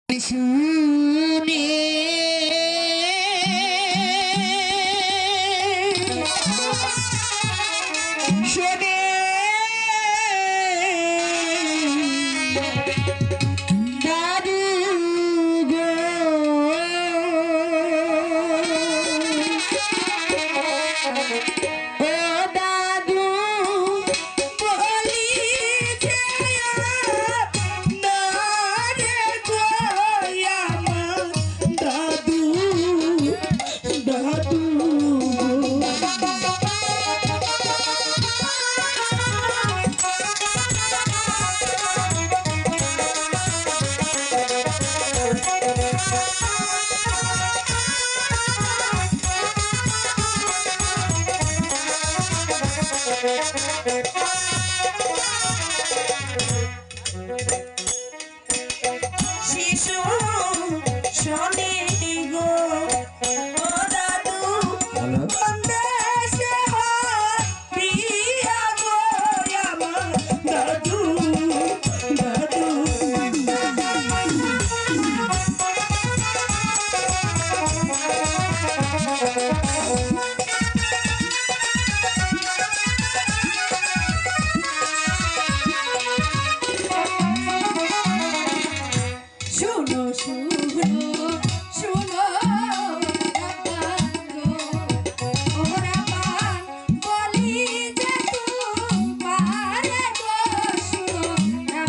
শুনে শুনে দাদু গো ও দাদু বলি যে দারে গো আমার দাদু দাদু শিশু শোনে গো ও দাদু দেশে প্রিয়া গো আমার দাদু দাদু শুনো শুনো শুনো ওরা পান বলি যে তোমারে গো শুনো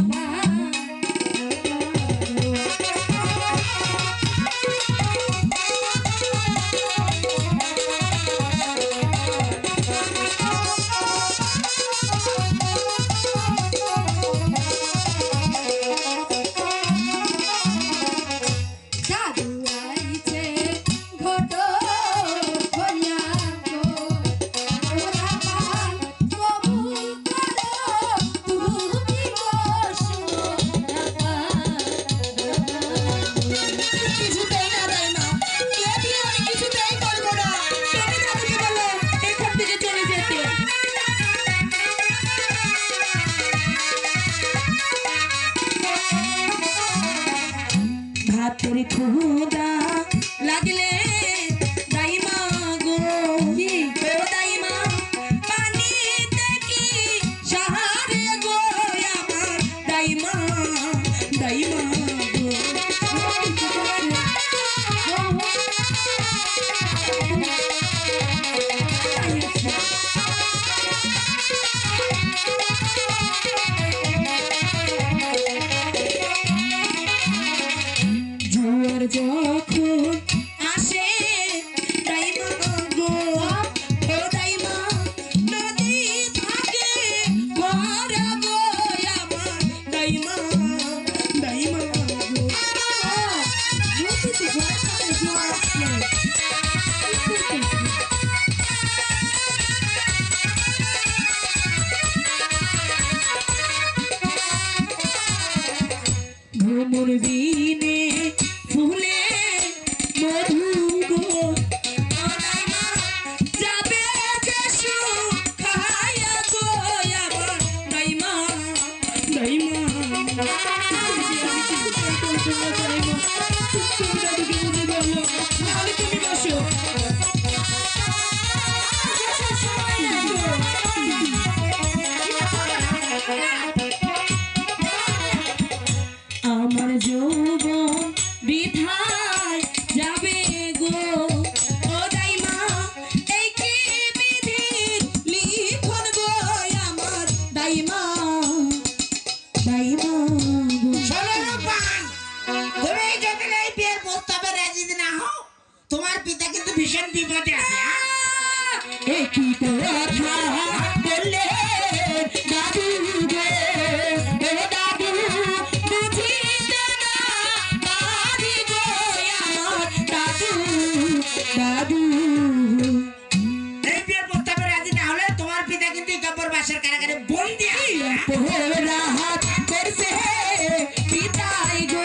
ভাতের ক্ষুদা লাগলে দাইমা গো কি ও দাইমা পানিতে কি সাহারে গো আমার দাইমা দাইমা গো জোয়ার যখন আসে দাইমা গো ও দাইমা নদী থাকে ভরা গো আমার দাইমা দাইমা গো ভ্রমর দিনে ফুলে মধু গো যাবে যেসু খায়া গো আমার দাইমা দাইমা তুমি বসো আমার যৌবন বিধায় যাবে গো ও দাইমা এই কি বিধি লিখন গো আমার দাইমা দাইমা তুমি যদি এই বিয়ের প্রস্তাবে রাজি না হও তোমার পিতা কিন্তু ভীষণ বিপদে আছে। একই কথা বললে দাদু গো ও দাদু বুঝিতে না পারি গো আমার দাদু দাদু এই বিয়ের প্রস্তাবে রাজি না হলে তোমার পিতা কিন্তু ইকাব্বর বাসার কারাগারে বন্দি আছে। রাহাত করছে পিতাই গো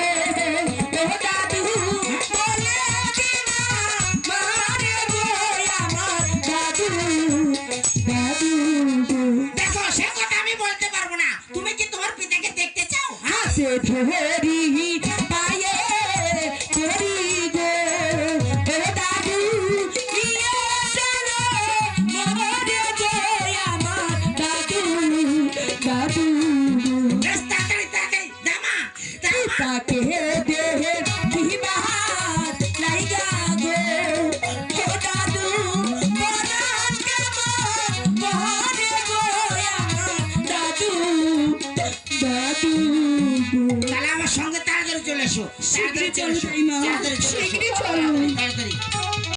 ও দাদু বলে দিনা মারে গো আমার দাদু দাদু দেখো সে কথা আমি বলতে পারবো না। তুমি কি তোমার পিতাকে দেখতে চাও? হাতে ধরি পায়ে দাদু তাহলে আমার সঙ্গে তাড়াতাড়ি চলে এসো, তাড়াতাড়ি চলে এসো, তাই মা, তাড়াতাড়ি চলে এসো, শিগগিরই চলো। তাড়াতাড়ি